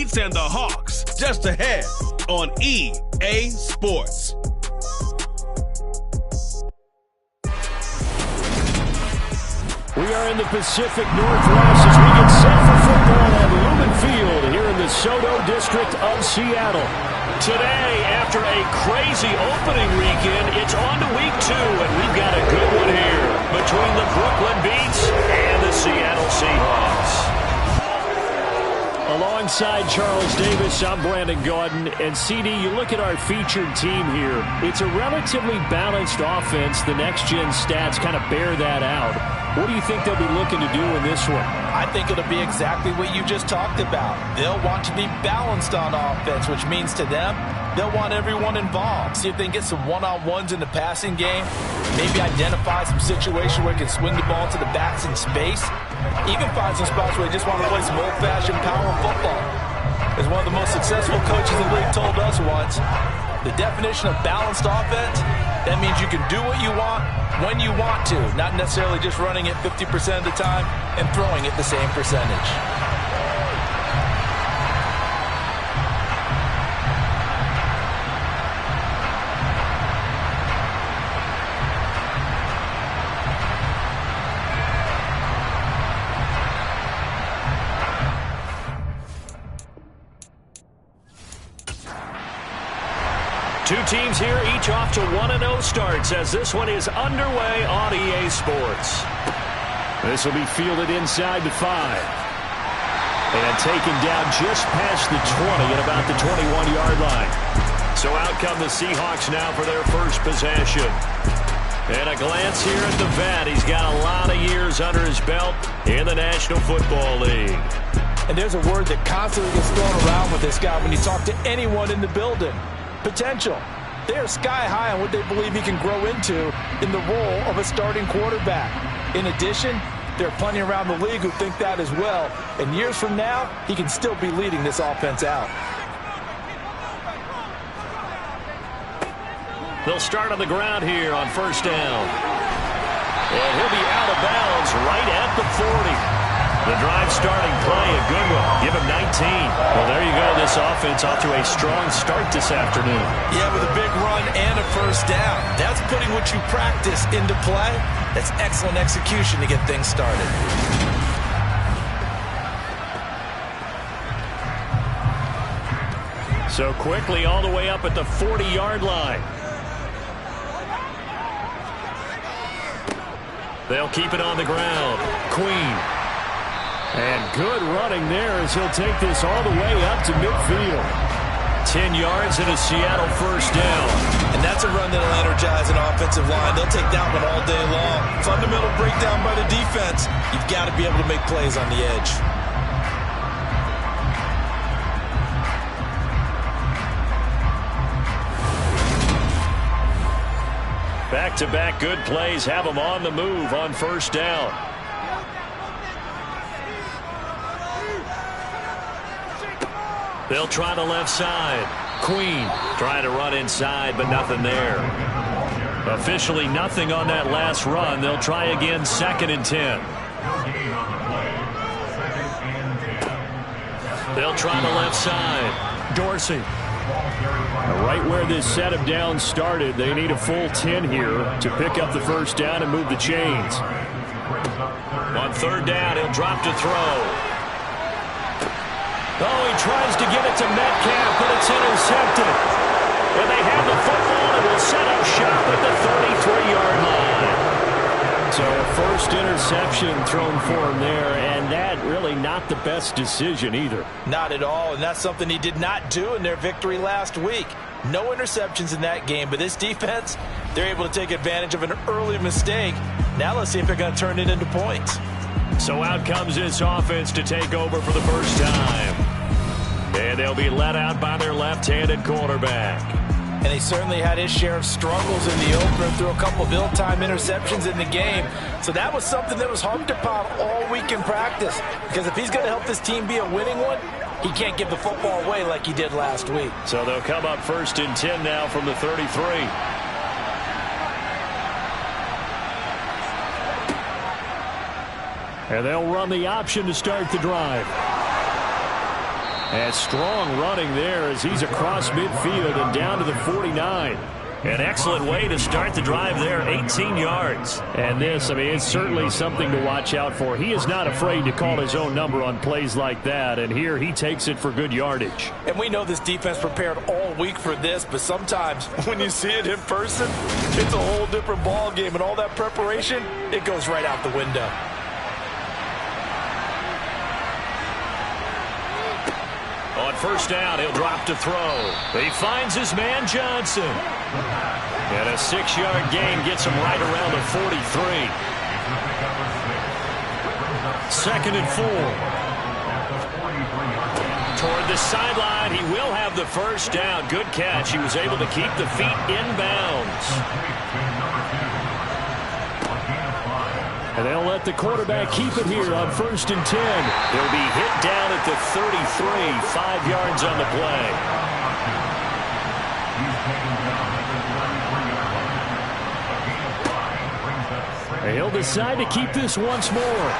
Saints and the Hawks, just ahead on EA Sports. We are in the Pacific Northwest as we get set for football at Lumen Field here in the Soto District of Seattle. Today, after a crazy opening weekend, it's on to week 2, and we've got a good one here between the Brooklyn Beats and the Seattle Seahawks. Alongside Charles Davis, I'm Brandon Gaudin. And CD, you look at our featured team here. It's a relatively balanced offense. The next-gen stats kind of bear that out. What do you think they'll be looking to do in this one? I think it'll be exactly what you just talked about. They'll want to be balanced on offense, which means to them, they'll want everyone involved. See if they can get some one-on-ones in the passing game. Maybe identify some situation where they can swing the ball to the backs in space. Even find some spots where they just want to play some old-fashioned power football. As one of the most successful coaches in the league told us once, the definition of balanced offense, that means you can do what you want when you want to, not necessarily just running it 50% of the time and throwing it the same percentage. Two teams here, each off to 1-0 starts as this one is underway on EA Sports. This will be fielded inside the 5. And taken down just past the 20 at about the 21-yard line. So out come the Seahawks now for their first possession. And a glance here at the vet. He's got a lot of years under his belt in the National Football League. And there's a word that constantly gets thrown around with this guy when you talk to anyone in the building. Potential. They are sky high on what they believe he can grow into in the role of a starting quarterback. In addition, there are plenty around the league who think that as well. And years from now, he can still be leading this offense out. They'll start on the ground here on first down. And he'll be out of bounds right at the 40. The drive starting play, a good one. Give him 19. Well, there you go. This offense off to a strong start this afternoon. Yeah, with a big run and a first down. That's putting what you practice into play. That's excellent execution to get things started. So quickly all the way up at the 40-yard line. They'll keep it on the ground. Queen. And good running there as he'll take this all the way up to midfield. 10 yards and a Seattle first down. And that's a run that'll energize an offensive line. They'll take that one all day long. Fundamental breakdown by the defense. You've got to be able to make plays on the edge. Back-to-back good plays have them on the move on first down. They'll try the left side. Queen trying to run inside, but nothing there. Officially nothing on that last run. They'll try again, 2nd and 10. They'll try the left side. Dorsey. Right where this set of downs started, they need a full 10 here to pick up the first down and move the chains. On third down, he'll drop to throw. Oh, he tries to get it to Metcalf, but it's intercepted. And they have the football and will set up shop at the 33-yard line. So a first interception thrown for him there, and that really not the best decision either. Not at all, and that's something he did not do in their victory last week. No interceptions in that game, but this defense, they're able to take advantage of an early mistake. Now let's see if they're going to turn it into points. So out comes this offense to take over for the first time. And they'll be let out by their left-handed quarterback. And he certainly had his share of struggles in the opener, threw a couple of ill-timed interceptions in the game. So that was something that was harped upon all week in practice. Because if he's going to help this team be a winning one, he can't give the football away like he did last week. So they'll come up 1st and 10 now from the 33. And they'll run the option to start the drive. And strong running there as he's across midfield and down to the 49. An excellent way to start the drive there, 18 yards. And this, I mean, it's certainly something to watch out for. He is not afraid to call his own number on plays like that, and here he takes it for good yardage. And we know this defense prepared all week for this, but sometimes when you see it in person, it's a whole different ball game, and all that preparation, it goes right out the window. On first down, he'll drop to throw. He finds his man Johnson. And a 6-yard gain gets him right around the 43. Second and 4. Toward the sideline, he will have the first down. Good catch. He was able to keep the feet in bounds. And they'll let the quarterback keep it here on first and 10. He'll be hit down at the 33, 5 yards on the play. And he'll decide to keep this once more.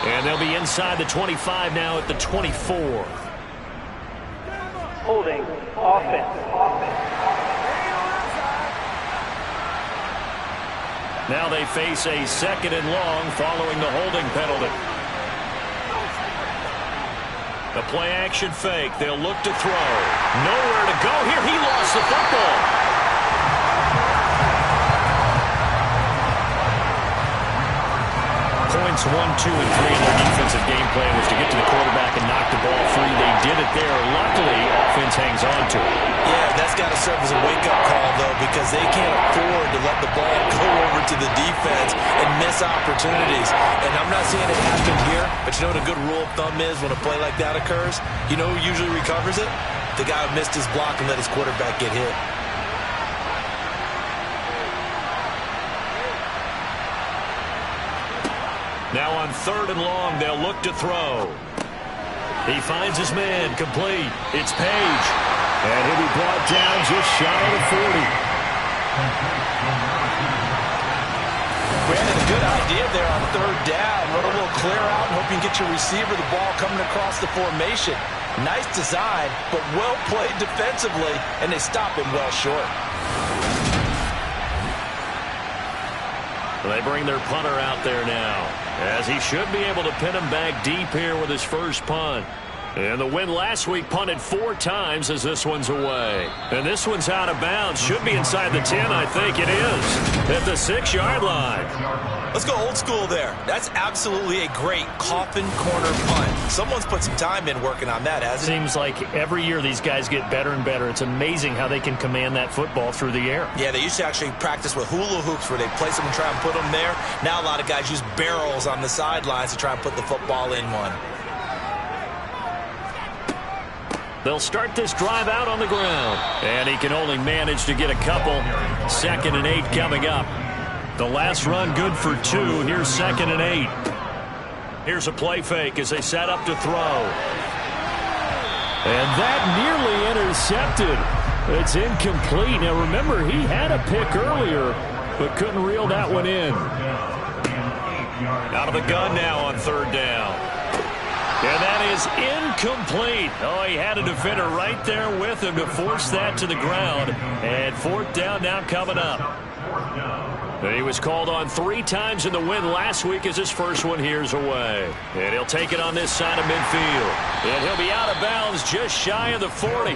And they'll be inside the 25 now at the 24. Holding, offense. Now they face a second and long following the holding penalty. The play action fake. They'll look to throw. Nowhere to go here. He lost the football. Points 1, 2, and 3 in their defensive game plan was to get to the quarterback and knock the ball free. They did it there. Luckily, offense hangs on to it. Yeah, that's got to serve as a wake-up call, though, because they can't afford to let the ball go over to the defense and miss opportunities. And I'm not saying it happened here, but you know what a good rule of thumb is when a play like that occurs? You know who usually recovers it? The guy who missed his block and let his quarterback get hit. Now on third and long, they'll look to throw. He finds his man, complete. It's Page. And he'll be brought down just shy of the 40. Brandon, a good idea there on third down. Run a little clear out and hope you can get your receiver the ball coming across the formation. Nice design, but well played defensively, and they stop him well short. They bring their punter out there now, as he should be able to pin him back deep here with his first punt. And the win last week punted 4 times as this one's away. And this one's out of bounds. Should be inside the 10, I think it is. At the 6-yard line. Let's go old school there. That's absolutely a great coffin corner punt. Someone's put some time in working on that, hasn't it? Seems like every year these guys get better and better. It's amazing how they can command that football through the air. Yeah, they used to actually practice with hula hoops where they place them and try and put them there. Now a lot of guys use barrels on the sidelines to try and put the football in one. They'll start this drive out on the ground. And he can only manage to get a couple. 2nd and 8 coming up. The last run good for 2. Here's 2nd and 8. Here's a play fake as they set up to throw. And that nearly intercepted. It's incomplete. Now remember, he had a pick earlier, but couldn't reel that one in. Out of the gun now on third down. And that is incomplete. Oh, he had a defender right there with him to force that to the ground. And 4th down now coming up. And he was called on 3 times in the win last week as his first one here's away. And he'll take it on this side of midfield. And he'll be out of bounds just shy of the 40.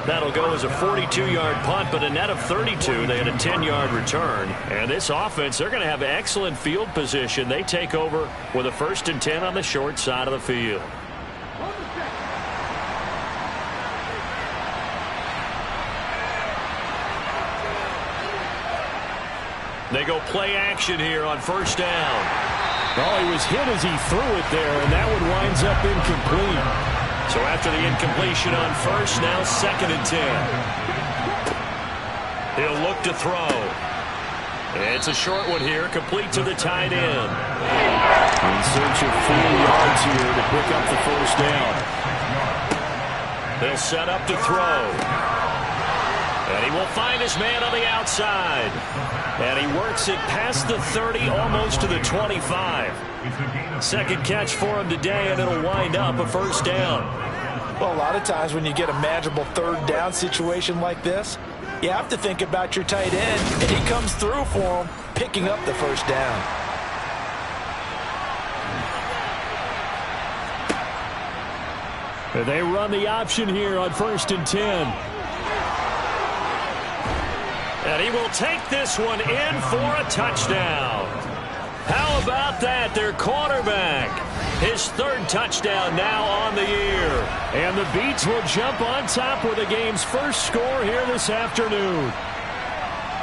That'll go as a 42-yard punt, but a net of 32. They had a 10-yard return. And this offense, they're going to have excellent field position. They take over with a 1st and 10 on the short side of the field. They go play action here on first down. Oh, he was hit as he threw it there, and that one winds up incomplete. So after the incompletion on first, now 2nd and 10. He'll look to throw. It's a short one here, complete to the tight end. In search of 4 yards here to pick up the first down. They'll set up to throw. And he will find his man on the outside. And he works it past the 30, almost to the 25. Second catch for him today, and it'll wind up a first down. Well, a lot of times when you get a manageable third down situation like this, you have to think about your tight end, and he comes through for him, picking up the first down. They run the option here on 1st and 10. And he will take this one in for a touchdown. How about that? Their quarterback. His third touchdown now on the year. And the Beats will jump on top with the game's first score here this afternoon.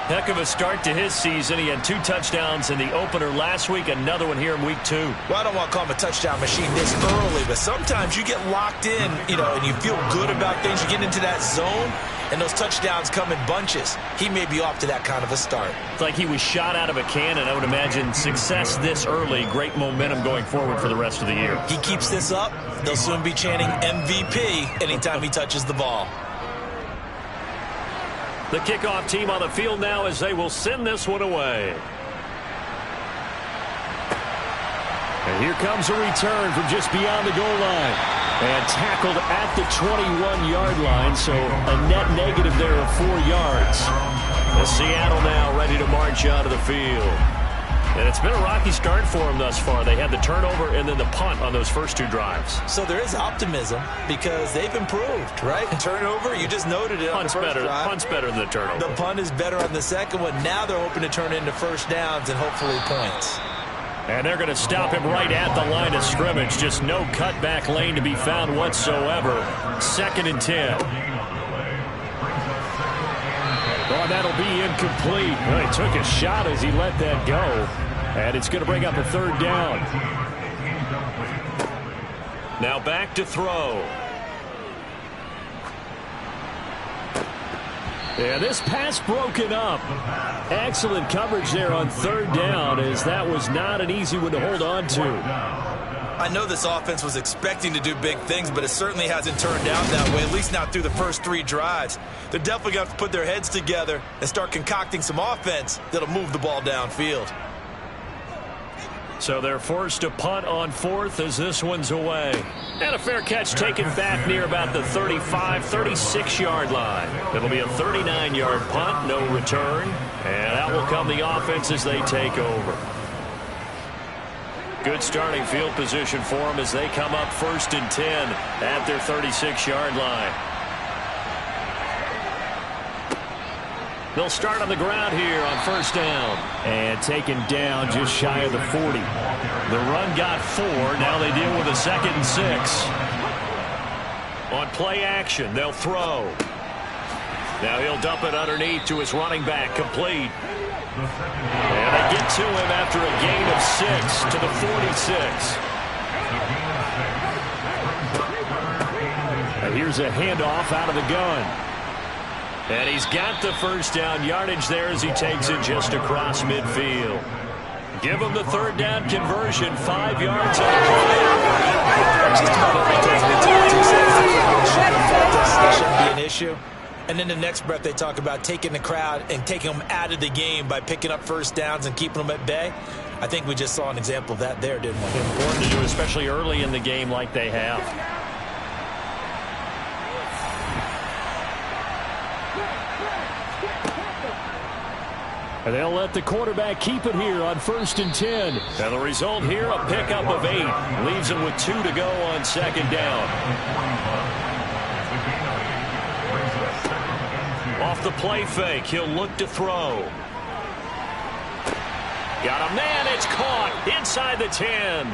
Heck of a start to his season. He had 2 touchdowns in the opener last week, another one here in week 2. Well, I don't want to call him a touchdown machine this early, but sometimes you get locked in, and you feel good about things. You get into that zone, and those touchdowns come in bunches. He may be off to that kind of a start. It's like he was shot out of a cannon. I would imagine success this early, great momentum going forward for the rest of the year. He keeps this up, they'll soon be chanting MVP anytime he touches the ball. The kickoff team on the field now as they will send this one away. And here comes a return from just beyond the goal line. And tackled at the 21-yard line, so a net negative there of 4 yards. The Seattle now ready to march out of the field. And it's been a rocky start for them thus far. They had the turnover and then the punt on those first 2 drives. So there is optimism because they've improved, right? Turnover, you just noted it on the first drive. Punt's better than the turnover. The punt is better on the second one. Now they're hoping to turn into first downs and hopefully points. And they're going to stop him right at the line of scrimmage. Just no cutback lane to be found whatsoever. 2nd and 10. Oh, that'll be incomplete. Well, he took a shot as he let that go. And it's going to bring up a 3rd down. Now back to throw. Yeah, this pass broken up. Excellent coverage there on 3rd down, as that was not an easy one to hold on to. I know this offense was expecting to do big things, but it certainly hasn't turned out that way, at least not through the first 3 drives. They're definitely going to have to put their heads together and start concocting some offense that'll move the ball downfield. So they're forced to punt on 4th as this one's away. And a fair catch taken back near about the 35, 36-yard line. It'll be a 39-yard punt, no return. And out will come the offense as they take over. Good starting field position for them as they come up 1st and 10 at their 36-yard line. They'll start on the ground here on 1st down. And taken down just shy of the 40. The run got 4. Now they deal with a 2nd and 6. On play action, they'll throw. Now he'll dump it underneath to his running back, complete. And they get to him after a gain of 6 to the 46. And here's a handoff out of the gun. And he's got the first down yardage there as he takes it just across midfield. Give him the 3rd down conversion, 5 yards on the play. Just about every time they talk to that shouldn't be an issue. And then the next breath they talk about taking the crowd and taking them out of the game by picking up first downs and keeping them at bay. I think we just saw an example of that there, didn't we? Important to do, especially early in the game like they have. And they'll let the quarterback keep it here on 1st and 10. And the result here, a pickup of 8. Leaves him with 2 to go on 2nd down. Off the play fake, he'll look to throw. Got a man, it's caught inside the 10.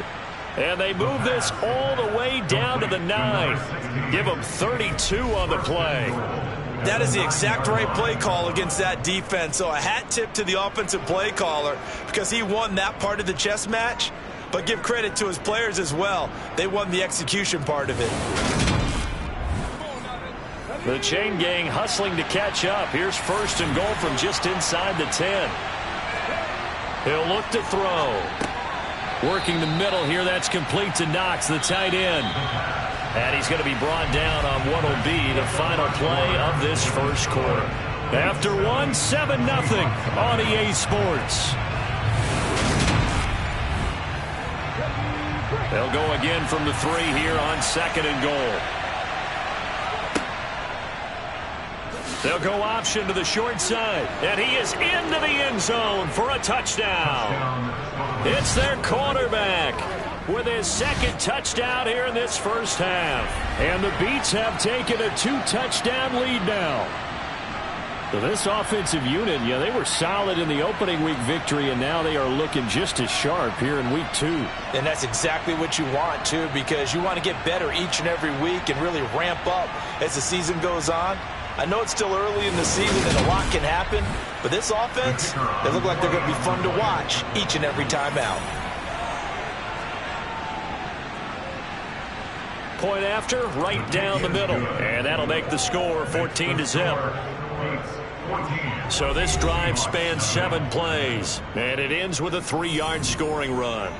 And they move this all the way down to the 9. Give them 32 on the play. That is the exact right play call against that defense. So a hat tip to the offensive play caller because he won that part of the chess match. But give credit to his players as well. They won the execution part of it. The chain gang hustling to catch up. Here's 1st and goal from just inside the 10. He'll look to throw. Working the middle here. That's complete to Knox, the tight end. And he's going to be brought down on what will be the final play of this first quarter. After one, 7-0 on EA Sports. They'll go again from the 3 here on 2nd and goal. They'll go option to the short side, and he is into the end zone for a touchdown. It's their quarterback with his 2nd touchdown here in this first half. And the Beats have taken a 2-touchdown lead now. So this offensive unit, yeah, they were solid in the opening week victory, and now they are looking just as sharp here in week 2. And that's exactly what you want, too, because you want to get better each and every week and really ramp up as the season goes on. I know it's still early in the season and a lot can happen, but this offense, they look like they're going to be fun to watch each and every time out. Point after, right down the middle, and that'll make the score 14-0. So this drive spans 7 plays, and it ends with a 3-yard scoring run.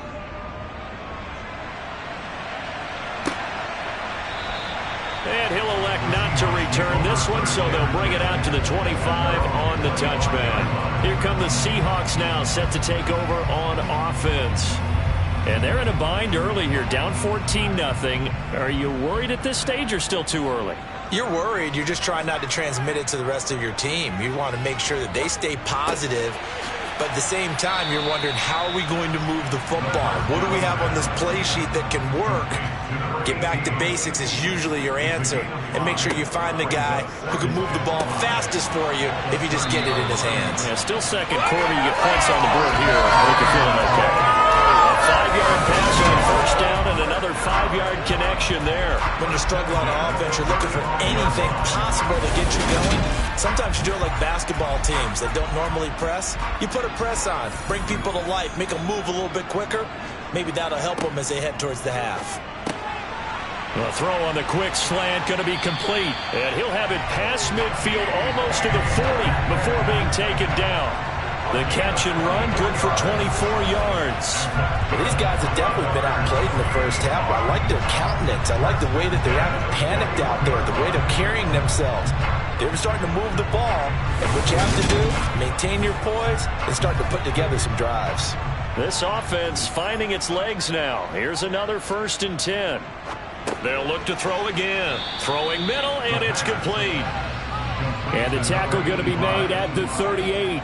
And he'll elect not to return this one, so they'll bring it out to the 25 on the touchback. Here come the Seahawks now, set to take over on offense. And they're in a bind early here, down 14-0. Are you worried at this stage or still too early? You're worried. You're just trying not to transmit it to the rest of your team. You want to make sure that they stay positive. But at the same time, you're wondering, how are we going to move the football? What do we have on this play sheet that can work? Get back to basics is usually your answer. And make sure you find the guy who can move the ball fastest for you if you just get it in his hands. Yeah, still second quarter. You get points on the board here. I think you're feeling okay. A 5-yard pass on first down and another 5-yard connection there. When you're struggling on offense, you're looking for anything possible to get you going. Sometimes you do it like basketball teams that don't normally press. You put a press on, bring people to life, make them move a little bit quicker. Maybe that'll help them as they head towards the half. The throw on the quick slant going to be complete. And he'll have it past midfield almost to the 40 before being taken down. The catch and run good for 24 yards. Well, these guys have definitely been outplayed in the first half. I like their countenance. I like the way that they haven't panicked out there, the way they're carrying themselves. They're starting to move the ball. And what you have to do, maintain your poise and start to put together some drives. This offense finding its legs now. Here's another 1st and 10. They'll look to throw again. Throwing middle, and it's complete. And the tackle going to be made at the 38.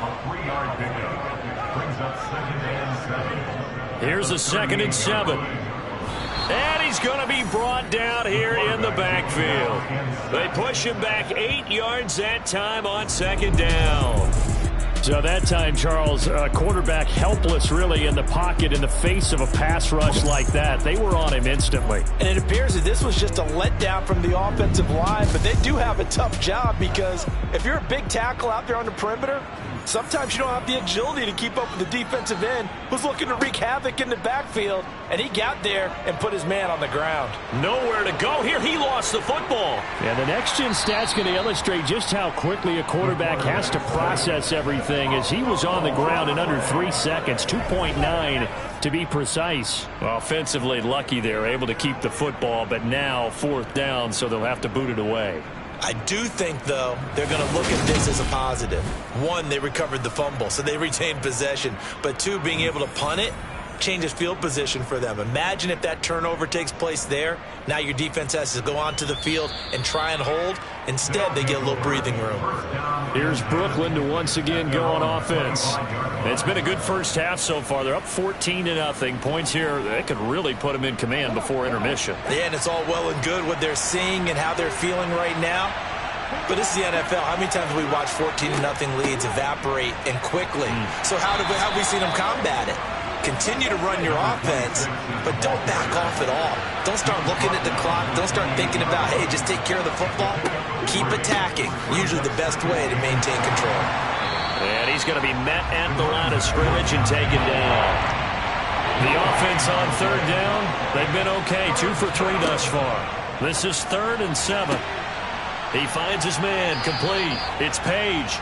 Here's a 2nd and 7. And he's going to be brought down here in the backfield. They push him back 8 yards that time on 2nd down. So that time, Charles, quarterback helpless really in the pocket in the face of a pass rush like that. They were on him instantly. And it appears that this was just a letdown from the offensive line, but they do have a tough job because if you're a big tackle out there on the perimeter, sometimes you don't have the agility to keep up with the defensive end who's looking to wreak havoc in the backfield, and he got there and put his man on the ground. Nowhere to go here. He lost the football. And the next-gen stat's going to illustrate just how quickly a quarterback has to process everything as he was on the ground in under 3 seconds, 2.9 to be precise. Well, offensively lucky they're able to keep the football, but now 4th down, so they'll have to boot it away. I do think, though, they're going to look at this as a positive. 1, they recovered the fumble, so they retained possession. But 2, being able to punt it changes field position for them. Imagine if that turnover takes place there. Now your defense has to go onto the field and try and hold. Instead, they get a little breathing room. Here's Brooklyn to once again go on offense. It's been a good first half so far. They're up 14-0. Points here, they could really put them in command before intermission. Yeah, and it's all well and good what they're seeing and how they're feeling right now. But this is the NFL. How many times have we watched 14-0 leads evaporate and quickly? So how have we seen them combat it? Continue to run your offense, but don't back off at all. Don't start looking at the clock. Don't start thinking about, hey, just take care of the football. Keep attacking. Usually the best way to maintain control. And he's going to be met at the line of scrimmage and taken down. The offense on 3rd down, they've been okay. 2 for 3 thus far. This is 3rd and 7. He finds his man complete. It's Page.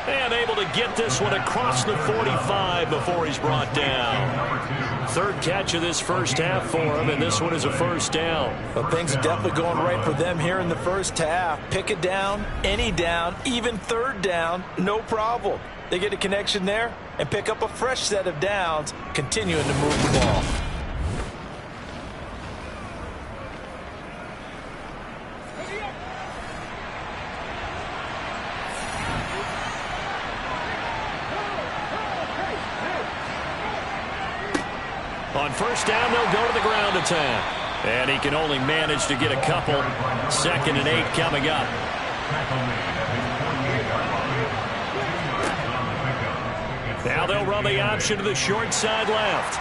And able to get this one across the 45 before he's brought down. Third catch of this first half for him, and this one is a first down. Well, things are definitely going right for them here in the first half. Pick it down, any down, even third down, no problem. They get a connection there and pick up a fresh set of downs, continuing to move the ball. On first down, they'll go to the ground attack. And he can only manage to get a couple. 2nd and 8 coming up. Now they'll run the option to the short side left.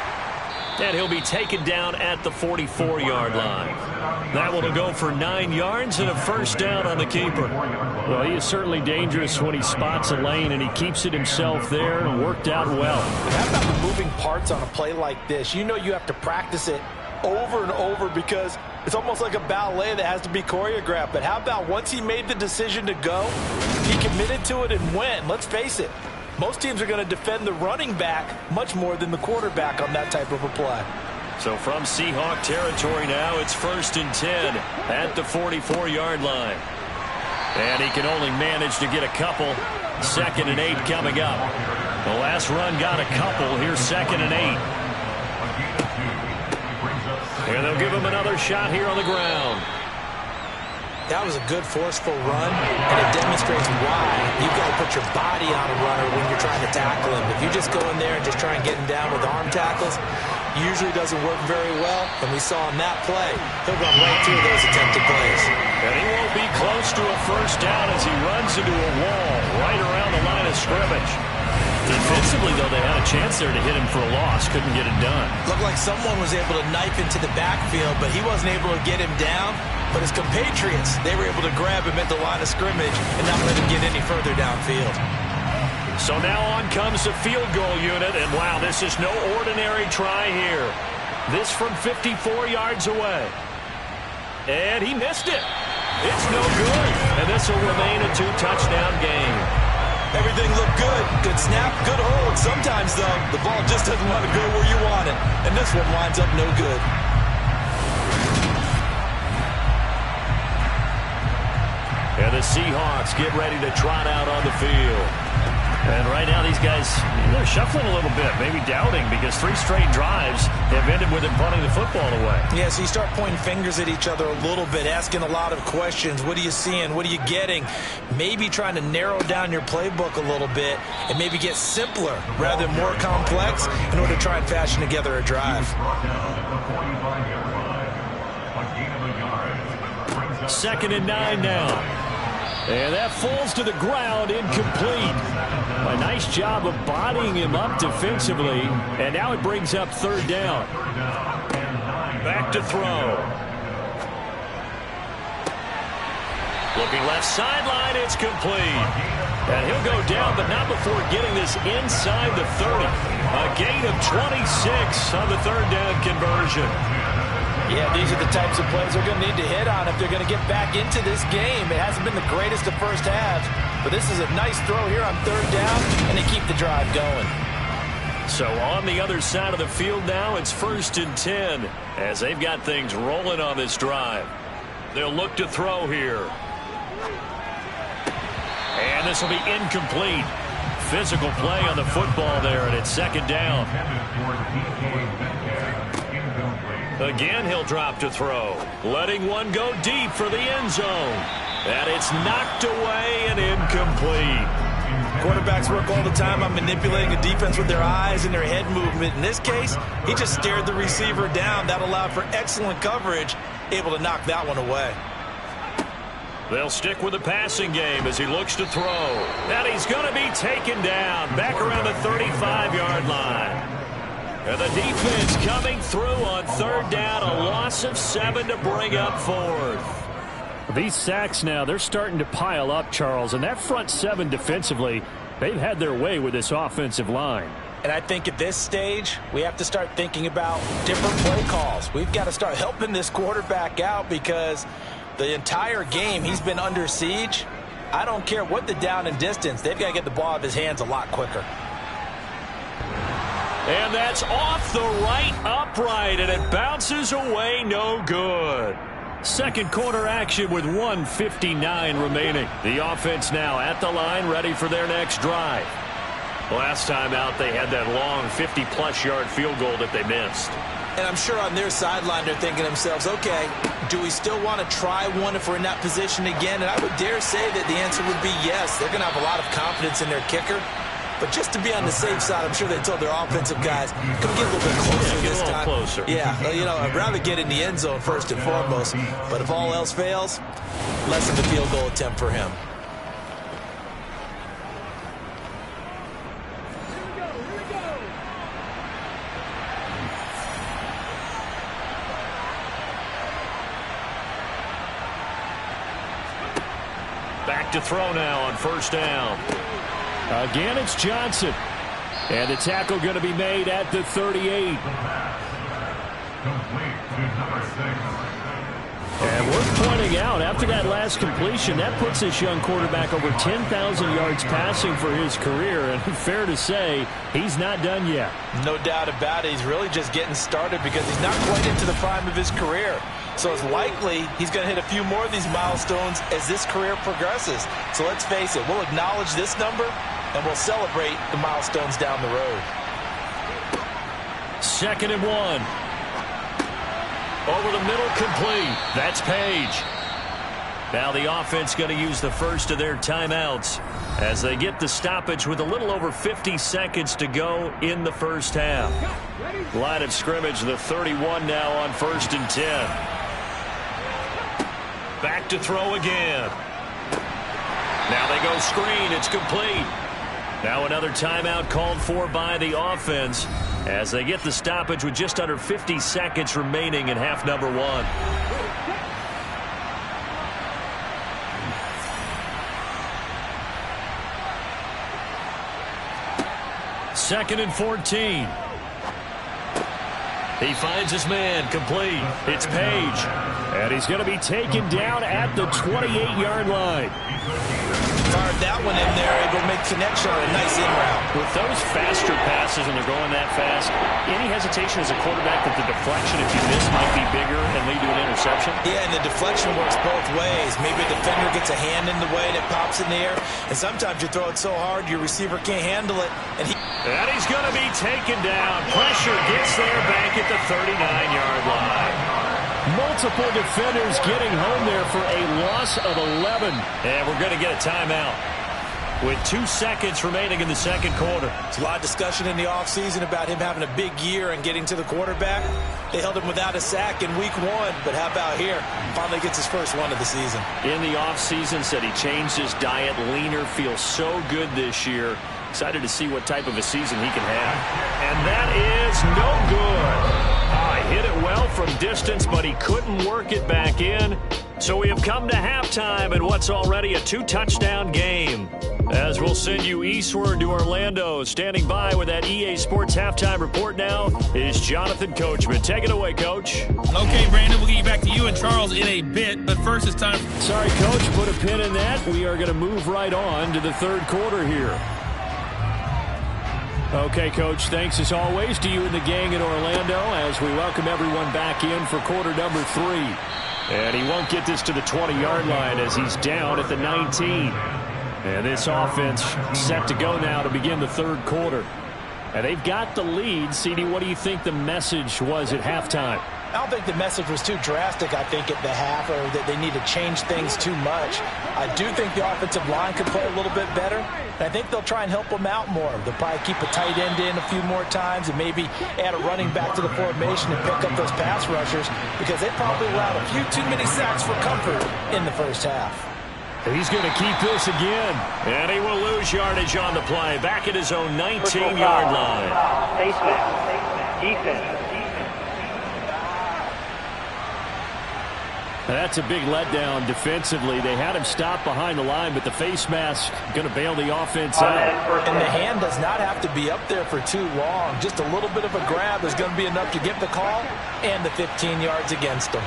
And he'll be taken down at the 44-yard line. That one will go for 9 yards and a first down on the keeper. Well, he is certainly dangerous when he spots a lane, and he keeps it himself there and worked out well. How about the moving parts on a play like this? You know you have to practice it over and over because it's almost like a ballet that has to be choreographed. But how about once he made the decision to go, he committed to it and went. Let's face it. Most teams are going to defend the running back much more than the quarterback on that type of a play. So from Seahawk territory now, it's 1st and 10 at the 44-yard line. And he can only manage to get a couple. 2nd and 8 coming up. The last run got a couple. Here's 2nd and 8. And they'll give him another shot here on the ground. That was a good, forceful run, and it demonstrates why you've got to put your body on a runner when you're trying to tackle him. If you just go in there and just try and get him down with arm tackles, usually doesn't work very well, and we saw on that play, he'll run right through those attempted plays. And he won't be close to a first down as he runs into a wall right around the line of scrimmage. Defensively, though, they had a chance there to hit him for a loss. Couldn't get it done. Looked like someone was able to knife into the backfield, but he wasn't able to get him down. But his compatriots, they were able to grab him at the line of scrimmage and not let him get any further downfield. So now on comes the field goal unit, and wow, this is no ordinary try here. This from 54 yards away. And he missed it. It's no good. And this will remain a 2-touchdown game. Everything looked good. Good snap, good hold. Sometimes, though, the ball just doesn't want to go where you want it. And this one winds up no good. And the Seahawks get ready to trot out on the field. And right now these guys, they're shuffling a little bit, maybe doubting, because 3 straight drives have ended with them punting the football away. Yeah, so you start pointing fingers at each other a little bit, asking a lot of questions. What are you seeing? What are you getting? Maybe trying to narrow down your playbook a little bit and maybe get simpler rather than more complex in order to try and fashion together a drive. 2nd and 9 now. And that falls to the ground, incomplete. A nice job of bodying him up defensively. And now it brings up 3rd down. Back to throw. Looking left sideline, it's complete. And he'll go down, but not before getting this inside the 30. A gain of 26 on the 3rd down conversion. Yeah, these are the types of plays they're going to need to hit on if they're going to get back into this game. It hasn't been the greatest of first halves, but this is a nice throw here on 3rd down, and they keep the drive going. So on the other side of the field now, it's 1st and 10 as they've got things rolling on this drive. They'll look to throw here. And this will be incomplete. Physical play on the football there, and it's 2nd down. Again, he'll drop to throw. Letting one go deep for the end zone. And it's knocked away and incomplete. Quarterbacks work all the time on manipulating a defense with their eyes and their head movement. In this case, he just stared the receiver down. That allowed for excellent coverage, able to knock that one away. They'll stick with the passing game as he looks to throw. And he's going to be taken down back around the 35-yard line. And the defense coming through on 3rd down. A loss of 7 to bring up 4th. These sacks now, they're starting to pile up, Charles. And that front 7 defensively, they've had their way with this offensive line. And I think at this stage, we have to start thinking about different play calls. We've got to start helping this quarterback out because the entire game he's been under siege. I don't care what the down and distance. They've got to get the ball out of his hands a lot quicker. And that's off the right upright, and it bounces away, no good. Second quarter action with 1:59 remaining. The offense now at the line, ready for their next drive. Last time out, they had that long 50-plus yard field goal that they missed. And I'm sure on their sideline they're thinking to themselves, okay, do we still want to try one if we're in that position again? And I would dare say that the answer would be yes. They're going to have a lot of confidence in their kicker. But just to be on the safe side, I'm sure they told their offensive guys, come get a little bit closer this time. Closer. Yeah, you know, I'd rather get in the end zone first and foremost. But if all else fails, less of a field goal attempt for him. Back to throw now on first down. Again, it's Johnson. And the tackle going to be made at the 38. And worth pointing out, after that last completion, that puts this young quarterback over 10,000 yards passing for his career. And fair to say, he's not done yet. No doubt about it. He's really just getting started because he's not quite into the prime of his career. So it's likely he's going to hit a few more of these milestones as this career progresses. So let's face it, we'll acknowledge this number and we'll celebrate the milestones down the road. 2nd and 1. Over the middle, complete. That's Page. Now the offense going to use the first of their timeouts as they get the stoppage with a little over 50 seconds to go in the first half. Line of scrimmage, the 31 now on 1st and 10. Back to throw again. Now they go screen. It's complete. Now another timeout called for by the offense as they get the stoppage with just under 50 seconds remaining in half number 1. Second and 14. He finds his man, complete. It's Page. And he's going to be taken down at the 28-yard line. Fired that one in there, able to make connection on a nice in route. With those faster passes and they're going that fast, any hesitation as a quarterback that the deflection, if you miss, might be bigger and lead to an interception? Yeah, and the deflection works both ways. Maybe a defender gets a hand in the way and it pops in the air, and sometimes you throw it so hard your receiver can't handle it. And he's going to be taken down. Pressure gets there back at the 39-yard line. Multiple defenders getting home there for a loss of 11. And we're going to get a timeout with 2 seconds remaining in the second quarter. There's a lot of discussion in the offseason about him having a big year and getting to the quarterback. They held him without a sack in week 1, but how about here? Finally gets his first one of the season. In the offseason, said he changed his diet, leaner, feels so good this year. Excited to see what type of a season he can have. And that is no good. Hit it well from distance, but he couldn't work it back in. So we have come to halftime in what's already a 2-touchdown game. As we'll send you eastward to Orlando. Standing by with that EA Sports halftime report now is Jonathan Coachman. Take it away, Coach. Okay, Brandon, we'll get you back to you and Charles in a bit. But first it's time. Sorry, Coach. Put a pin in that. We are going to move right on to the third quarter here. Okay, Coach, thanks as always to you and the gang in Orlando as we welcome everyone back in for quarter number 3. And he won't get this to the 20-yard line as he's down at the 19. And this offense set to go now to begin the third quarter. And they've got the lead. CD, what do you think the message was at halftime? I don't think the message was too drastic, I think, at the half, or that they need to change things too much. I do think the offensive line could play a little bit better, and I think they'll try and help them out more. They'll probably keep a tight end in a few more times and maybe add a running back to the formation and pick up those pass rushers because they probably allowed a few too many sacks for comfort in the first half. He's going to keep this again. And he will lose yardage on the play. Back at his own 19-yard line. Face mask. Defense. That's a big letdown defensively. They had him stop behind the line, but the face mask going to bail the offense out. And the hand does not have to be up there for too long. Just a little bit of a grab is going to be enough to get the call and the 15 yards against them.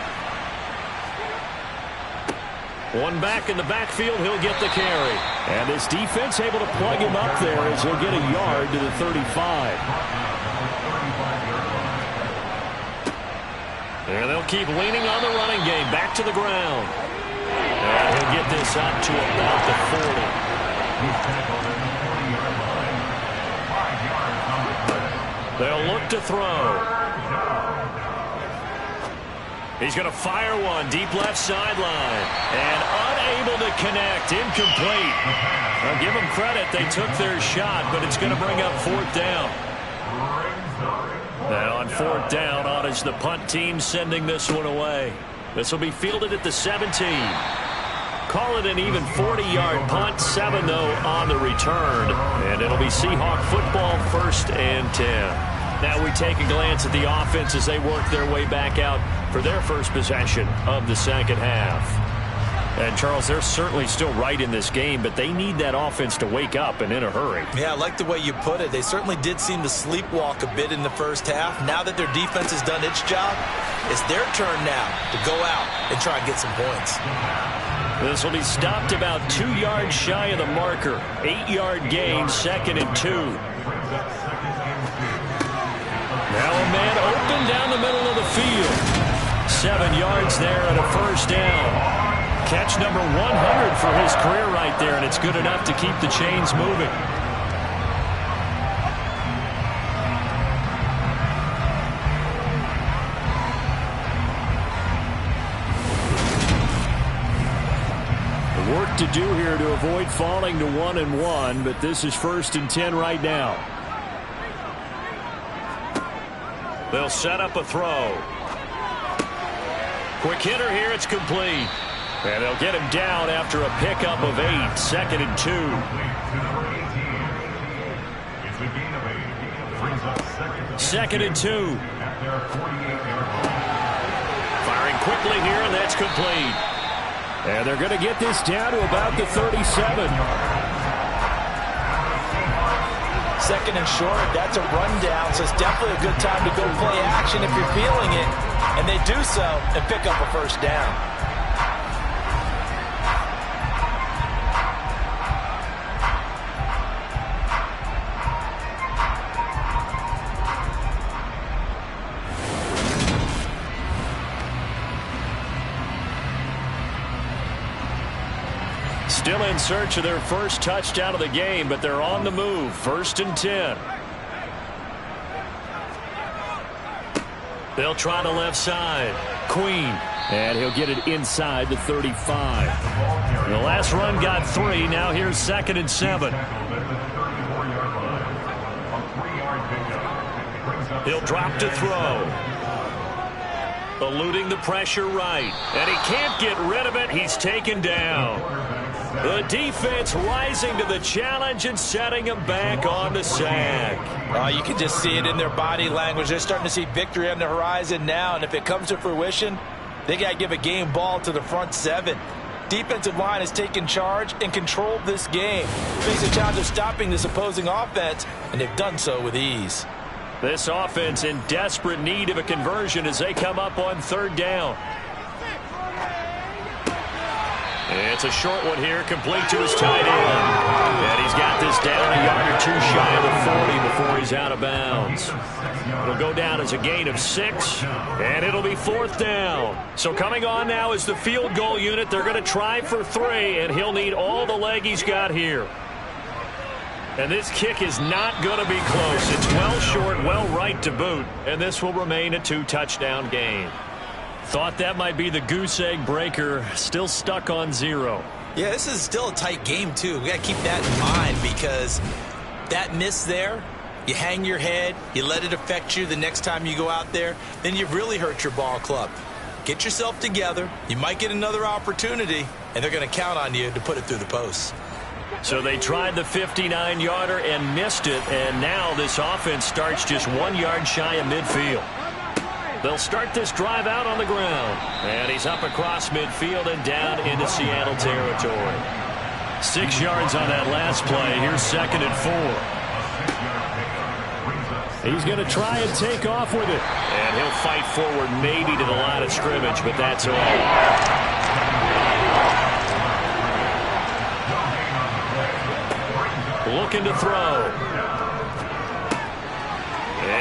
One back in the backfield, he'll get the carry. And this defense able to plug him up there as he'll get a yard to the 35. And they'll keep leaning on the running game. Back to the ground. And he'll get this up to about the 40. They'll look to throw. He's going to fire one deep left sideline. And unable to connect. Incomplete. I'll give them credit. They took their shot, but it's going to bring up fourth down. Now on fourth down, on is the punt team sending this one away. This will be fielded at the 17. Call it an even 40-yard punt. 7, though, on the return. And it'll be Seahawk football, 1st and 10. Now we take a glance at the offense as they work their way back out for their first possession of the second half. And, Charles, they're certainly still right in this game, but they need that offense to wake up and in a hurry. Yeah, I like the way you put it. They certainly did seem to sleepwalk a bit in the first half. Now that their defense has done its job, it's their turn now to go out and try and get some points. This will be stopped about 2 yards shy of the marker. 8-yard gain, 2nd and 2. Now a man open down the middle of the field. 7 yards there and a first down. Catch number 100 for his career right there, and it's good enough to keep the chains moving. The work to do here to avoid falling to 1-1, but this is 1st and 10 right now. They'll set up a throw. Quick hitter here, it's complete. And they'll get him down after a pickup of 8, 2nd and 2. Second and 2. Firing quickly here, and that's complete. And they're going to get this down to about the 37. 2nd and short, that's a rundown, so it's definitely a good time to go play action if you're feeling it. And they do so and pick up a first down. Still in search of their first touchdown of the game, but they're on the move. 1st and 10. They'll try the left side. Queen. And he'll get it inside the 35. The last run got 3. Now here's 2nd and 7. He'll drop to throw. Eluding the pressure right. And he can't get rid of it. He's taken down. The defense rising to the challenge and setting him back on the sack. You can just see it in their body language. They're starting to see victory on the horizon now, and if it comes to fruition, they got to give a game ball to the front 7. Defensive line has taken charge and controlled this game. Face a challenge of stopping this opposing offense, and they've done so with ease. This offense in desperate need of a conversion as they come up on 3rd down. It's a short one here, complete to his tight end. And he's got this down a yard or 2 shy of the 40 before he's out of bounds. It'll go down as a gain of 6, and it'll be 4th down. So coming on now is the field goal unit. They're going to try for 3, and he'll need all the leg he's got here. And this kick is not going to be close. It's well short, well right to boot, and this will remain a 2-touchdown game. Thought that might be the goose egg breaker. Still stuck on 0. Yeah, this is still a tight game, too. We got to keep that in mind because that miss there, you hang your head, you let it affect you the next time you go out there, then you've really hurt your ball club. Get yourself together. You might get another opportunity, and they're going to count on you to put it through the posts. So they tried the 59-yarder and missed it, and now this offense starts just 1 yard shy of midfield. They'll start this drive out on the ground. And he's up across midfield and down into Seattle territory. 6 yards on that last play. Here's 2nd and 4. He's going to try and take off with it. And he'll fight forward maybe to the line of scrimmage, but that's all. looking to throw.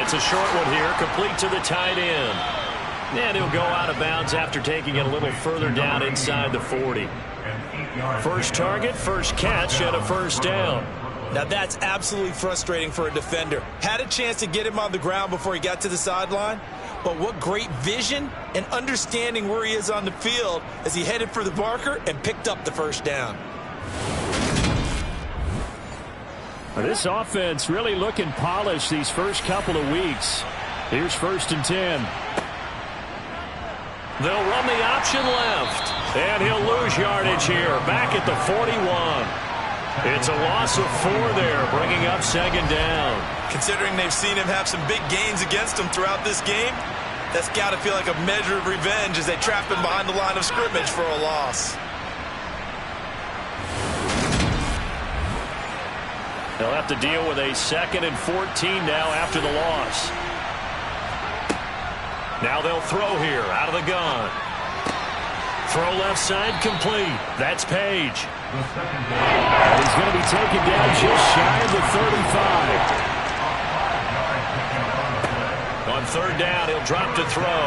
It's a short one here, complete to the tight end. And he'll go out of bounds after taking it a little further down inside the 40. First target, first catch, and a first down. Now that's absolutely frustrating for a defender. Had a chance to get him on the ground before he got to the sideline, but what great vision and understanding where he is on the field as he headed for the marker and picked up the first down. This offense really looking polished these first couple of weeks. Here's 1st and 10. They'll run the option left, and he'll lose yardage here, back at the 41. It's a loss of 4 there, bringing up 2nd down. Considering they've seen him have some big gains against them throughout this game, that's got to feel like a measure of revenge as they trap him behind the line of scrimmage for a loss. They'll have to deal with a 2nd and 14 now after the loss. Now they'll throw here out of the gun. Throw left side complete. That's Page. And he's going to be taken down just shy of the 35. On 3rd down, he'll drop to throw.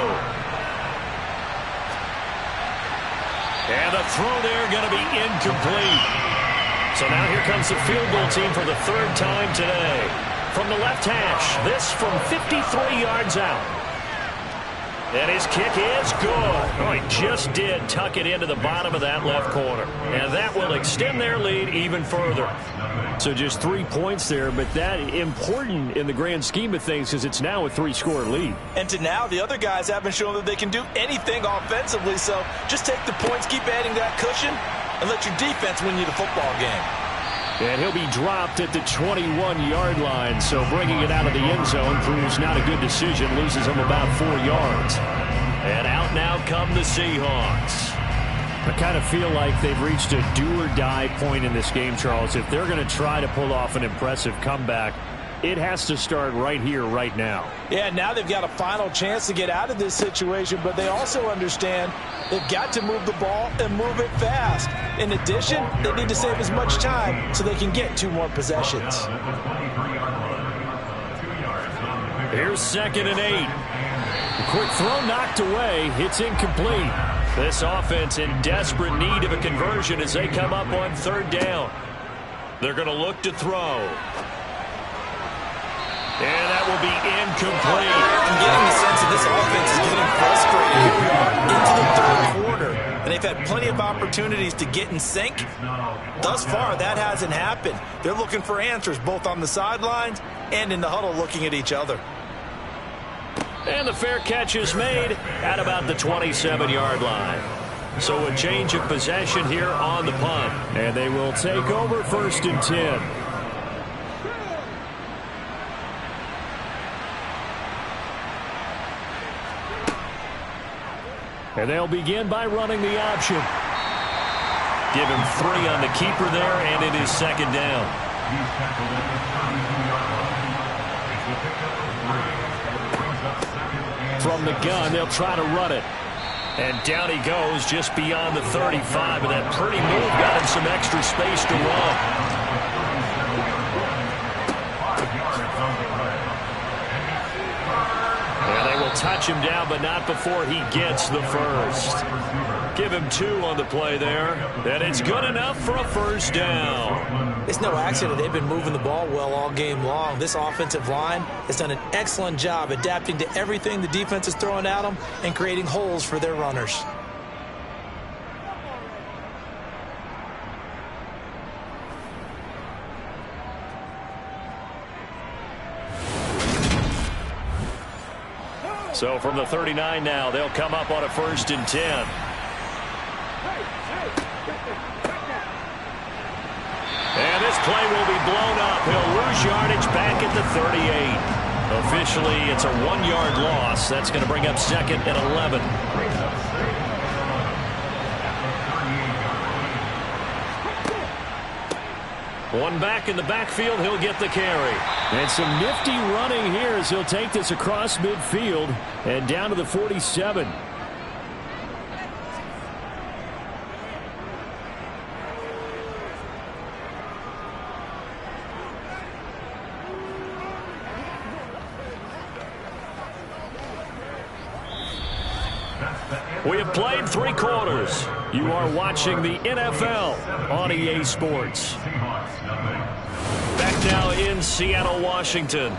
And the throw there going to be incomplete. So now here comes the field goal team for the 3rd time today. From the left hash, this from 53 yards out. And his kick is good. Oh, he just did tuck it into the bottom of that left corner. And that will extend their lead even further. So just 3 points there, but that important in the grand scheme of things because it's now a 3-score lead. And to now, the other guys haven't shown that they can do anything offensively, so just take the points, keep adding that cushion, and let your defense win you the football game. And he'll be dropped at the 21-yard line, so bringing it out of the end zone proves not a good decision, loses him about 4 yards. And out now come the Seahawks. I kind of feel like they've reached a do-or-die point in this game, Charles. If they're going to try to pull off an impressive comeback, it has to start right here, right now. Yeah, now they've got a final chance to get out of this situation, but they also understand they've got to move the ball and move it fast. In addition, they need to save as much time so they can get 2 more possessions. Here's 2nd and 8. A quick throw knocked away. It's incomplete. This offense in desperate need of a conversion as they come up on 3rd down. They're going to look to throw. And that will be incomplete. I'm getting the sense that this offense is getting frustrated. Here we are into the 3rd quarter, and they've had plenty of opportunities to get in sync. Thus far, that hasn't happened. They're looking for answers both on the sidelines and in the huddle looking at each other. And the fair catch is made at about the 27-yard line. So a change of possession here on the punt. And they will take over 1st and 10. And they'll begin by running the option. Give him 3 on the keeper there, and it is 2nd down. From the gun, they'll try to run it. And down he goes just beyond the 35, and that pretty move got him some extra space to run. Touch him down, but not before he gets the first. Give him 2 on the play there, and it's good enough for a 1st down. It's no accident they've been moving the ball well all game long. This offensive line has done an excellent job adapting to everything the defense is throwing at them and creating holes for their runners. So from the 39 now, they'll come up on a 1st and 10. And this play will be blown up. He'll lose yardage back at the 38. Officially, it's a 1-yard loss. That's going to bring up 2nd and 11. One back in the backfield, he'll get the carry. And some nifty running here as he'll take this across midfield and down to the 47. We have played 3 quarters. You are watching the NFL on EA Sports. Back now in Seattle, Washington.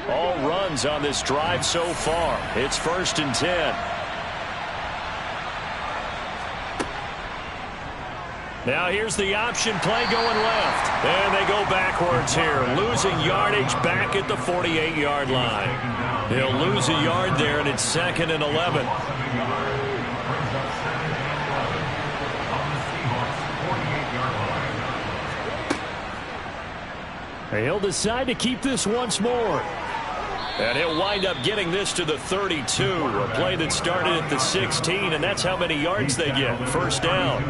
All runs on this drive so far. It's 1st and 10. Now here's the option play going left. And they go backwards here, losing yardage back at the 48-yard line. They'll lose a yard there, and it's 2nd and 11. He'll decide to keep this once more. And he'll wind up getting this to the 32. A play that started at the 16, and that's how many yards they get. 1st down.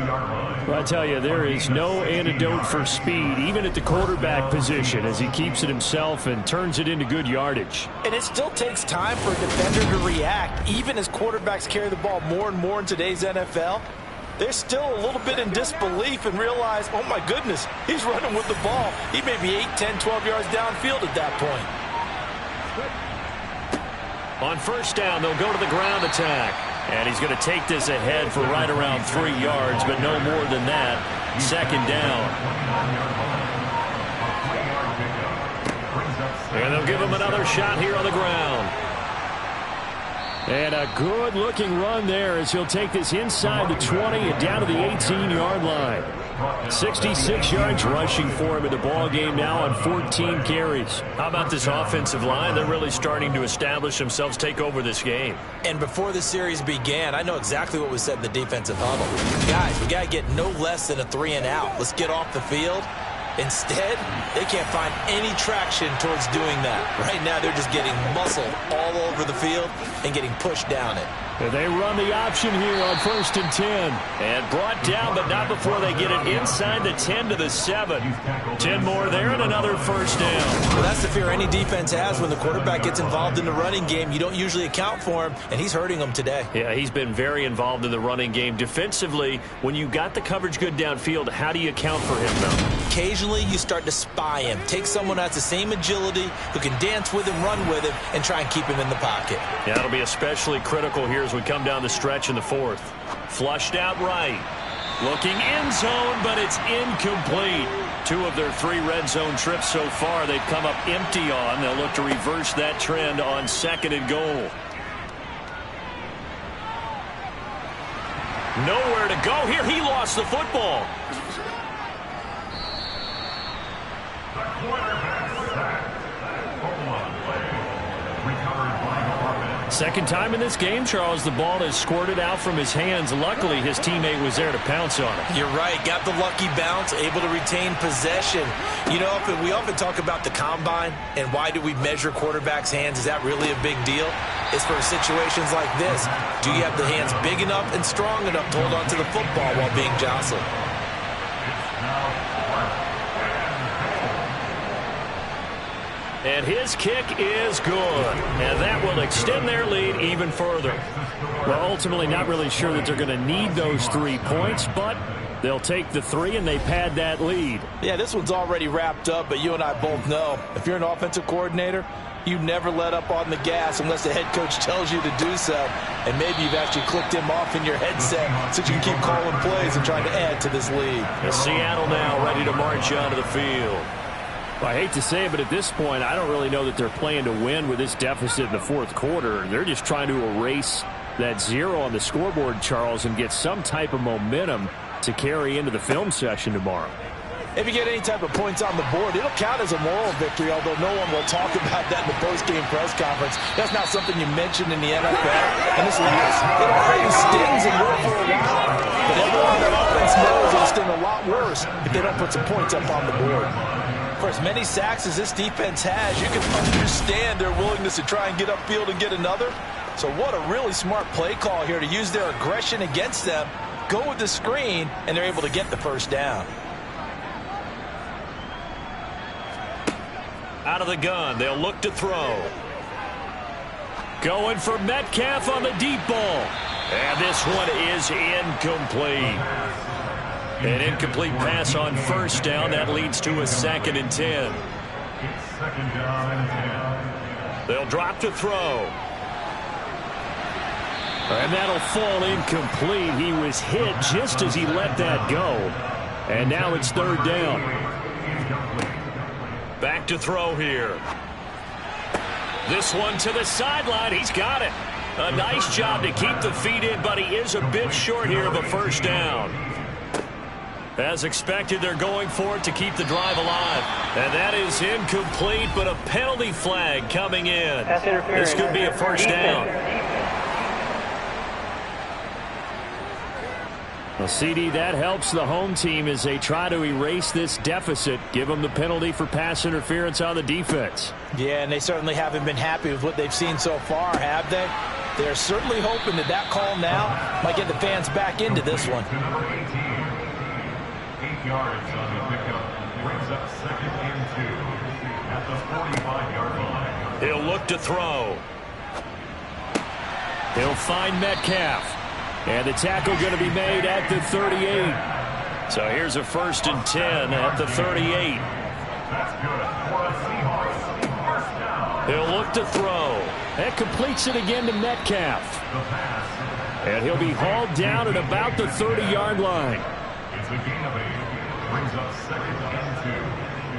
Well, I tell you, there is no antidote for speed, even at the quarterback position, as he keeps it himself and turns it into good yardage. And it still takes time for a defender to react. Even as quarterbacks carry the ball more and more in today's NFL, they're still a little bit in disbelief and realize, oh my goodness, he's running with the ball. He may be 8, 10, 12 yards downfield at that point. On 1st down, they'll go to the ground attack. And he's going to take this ahead for right around 3 yards, but no more than that. 2nd down. And they'll give him another shot here on the ground. And a good-looking run there as he'll take this inside the 20 and down to the 18-yard line. 66 yards rushing for him in the ball game now on 14 carries. How about this offensive line? They're really starting to establish themselves, take over this game. And before the series began, I know exactly what was said in the defensive huddle. Guys, we got to get no less than a 3-and-out. Let's get off the field. Instead, they can't find any traction towards doing that. Right now, they're just getting muscle all over the field and getting pushed down it. They run the option here on 1st and 10. And brought down, but not before they get it inside the 10 to the 7. 10 more there and another 1st down. Well, that's the fear any defense has when the quarterback gets involved in the running game. You don't usually account for him, and he's hurting them today. Yeah, he's been very involved in the running game. Defensively, when you got the coverage good downfield, how do you account for him, though? Occasionally, you start to spy him. Take someone who has the same agility, who can dance with him, run with him, and try and keep him in the pocket. Yeah, that'll be especially critical here as we come down the stretch in the 4th. Flushed out right. Looking end zone, but it's incomplete. 2 of their 3 red zone trips so far they've come up empty on. They'll look to reverse that trend on 2nd and goal. Nowhere to go here. He lost the football. Second time in this game, Charles, the ball has squirted out from his hands. Luckily, his teammate was there to pounce on it. You're right. Got the lucky bounce, able to retain possession. You know, we often talk about the combine and why do we measure quarterbacks' hands. Is that really a big deal? It's for situations like this. Do you have the hands big enough and strong enough to hold on to the football while being jostled? And his kick is good. And that will extend their lead even further. Well, ultimately not really sure that they're going to need those 3 points, but they'll take the 3 and they pad that lead. Yeah, this one's already wrapped up, but you and I both know if you're an offensive coordinator, you never let up on the gas unless the head coach tells you to do so. And maybe you've actually clicked him off in your headset so you can keep calling plays and trying to add to this lead. And Seattle now ready to march onto the field. Well, I hate to say it, but at this point, I don't really know that they're playing to win with this deficit in the 4th quarter. They're just trying to erase that 0 on the scoreboard, Charles, and get some type of momentum to carry into the film session tomorrow. If you get any type of points on the board, it'll count as a moral victory, although no one will talk about that in the post-game press conference. That's not something you mentioned in the NFL. And this loss, it already stings and will for a while. But everyone on that offense knows it'll sting a lot worse if they don't put some points up on the board. For as many sacks as this defense has, you can understand their willingness to try and get upfield and get another. So what a really smart play call here to use their aggression against them, go with the screen, and they're able to get the 1st down. Out of the gun, they'll look to throw. Going for Metcalf on the deep ball. And this one is incomplete. An incomplete pass on 1st down. That leads to a 2nd and 10. They'll drop to throw. And that'll fall incomplete. He was hit just as he let that go. And now it's third down. Back to throw here. This one to the sideline. He's got it. A nice job to keep the feet in, but he is a bit short here of a first down. As expected, they're going for it to keep the drive alive. And that is incomplete, but a penalty flag coming in. This could be a first down. Well, CD, that helps the home team as they try to erase this deficit, give them the penalty for pass interference on the defense. Yeah, and they certainly haven't been happy with what they've seen so far, have they? They're certainly hoping that that call now might get the fans back into this one. 8 yards on the pickup brings up 2nd and 2 at the 45-yard line. He'll look to throw. He'll find Metcalf. And the tackle going to be made at the 38. So here's a 1st and 10 at the 38. That's good for the Seahawks. First down. He'll look to throw. That completes it again to Metcalf. The pass. And he'll be hauled down at about the 30-yard line. It's a gain of 8. Brings up 2nd and 2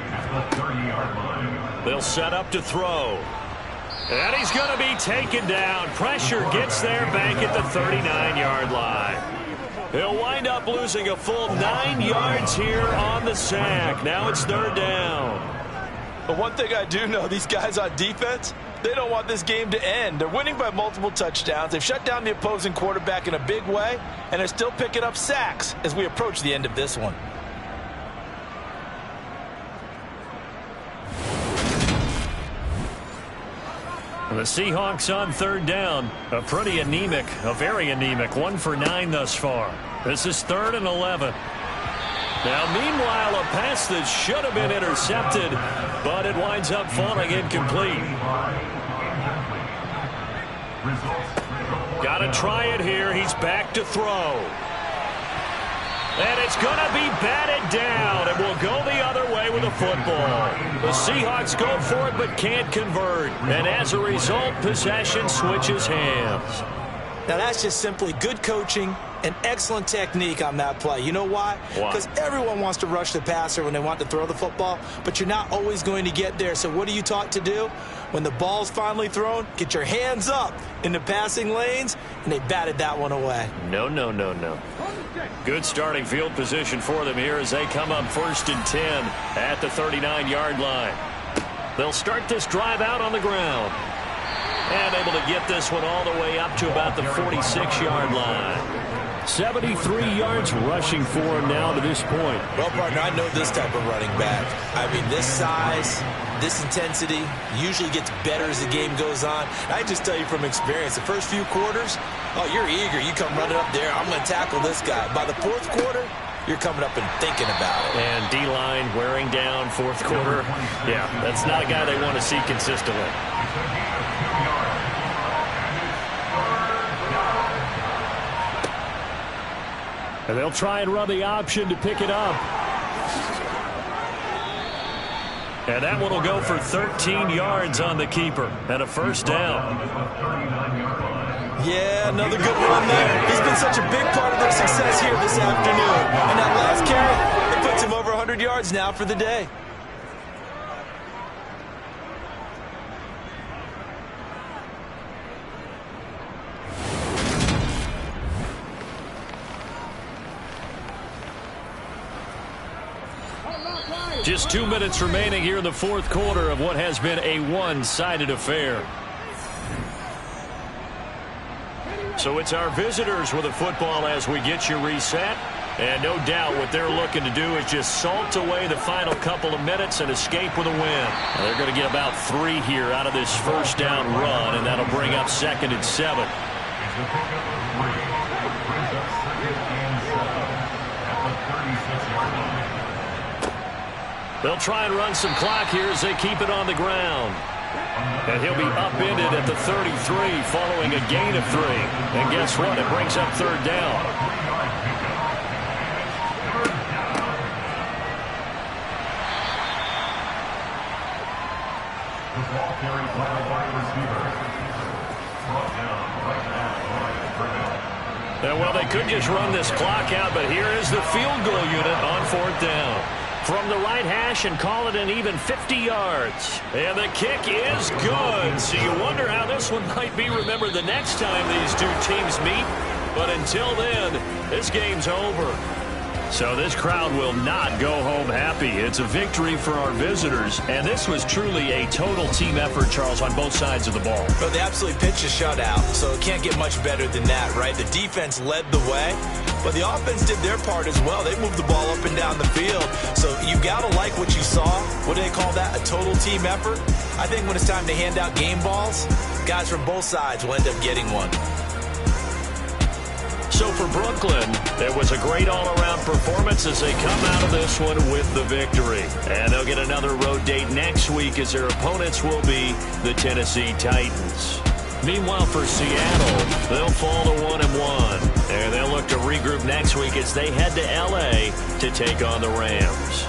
at the 30-yard line. They'll set up to throw. And he's going to be taken down. Pressure gets there back at the 39-yard line. He'll wind up losing a full 9 yards here on the sack. Now it's third down. But one thing I do know, these guys on defense, they don't want this game to end. They're winning by multiple touchdowns. They've shut down the opposing quarterback in a big way, and they're still picking up sacks as we approach the end of this one. The Seahawks on third down. A very anemic, 1 for 9 thus far. This is 3rd and 11. Now, meanwhile, a pass that should have been intercepted, but it winds up falling incomplete. Got to try it here. He's back to throw. And it's going to be batted down, and will go the other way with the football. The Seahawks go for it but can't convert. And as a result, possession switches hands. Now, that's just simply good coaching and excellent technique on that play. You know why? Because everyone wants to rush the passer when they want to throw the football, but you're not always going to get there. So what are you taught to do? When the ball's finally thrown, get your hands up in the passing lanes, and they batted that one away. No. Good starting field position for them here as they come up 1st and 10 at the 39-yard line. They'll start this drive out on the ground. And able to get this one all the way up to about the 46-yard line. 73 yards rushing for him now to this point. Well, partner, I know this type of running back. I mean, this size, this intensity usually gets better as the game goes on. I just tell you from experience, the first few quarters, oh, you're eager. You come running up there, I'm going to tackle this guy. By the 4th quarter, you're coming up and thinking about it. And D-line wearing down 4th quarter. Yeah, that's not a guy they want to see consistently. And they'll try and run the option to pick it up. And that one will go for 13 yards on the keeper and a first down. Yeah, another good run there. He's been such a big part of their success here this afternoon. And that last carry, it puts him over 100 yards now for the day. Just 2 minutes remaining here in the 4th quarter of what has been a one-sided affair. So it's our visitors with the football as we get you reset. And no doubt what they're looking to do is just salt away the final couple of minutes and escape with a win. They're going to get about 3 here out of this first down run, and that'll bring up 2nd and 7. They'll try and run some clock here as they keep it on the ground. And he'll be upended at the 33 following a gain of 3. And guess what? It brings up third down. The ball carried by the wide receiver. Brought down right now by Well, they could just run this clock out, but here is the field goal unit on 4th down. From the right hash and call it an even 50 yards. And the kick is good. So you wonder how this one might be remembered the next time these two teams meet. But until then, this game's over. So this crowd will not go home happy. It's a victory for our visitors. And this was truly a total team effort, Charles, on both sides of the ball. But they absolutely pitched a shutout, so it can't get much better than that, right? The defense led the way, but the offense did their part as well. They moved the ball up and down the field. So you got to like what you saw. What do they call that? A total team effort? I think when it's time to hand out game balls, guys from both sides will end up getting one. So for Brooklyn, it was a great all-around performance as they come out of this one with the victory. And they'll get another road date next week as their opponents will be the Tennessee Titans. Meanwhile, for Seattle, they'll fall to 1-1. And they'll look to regroup next week as they head to L.A. to take on the Rams.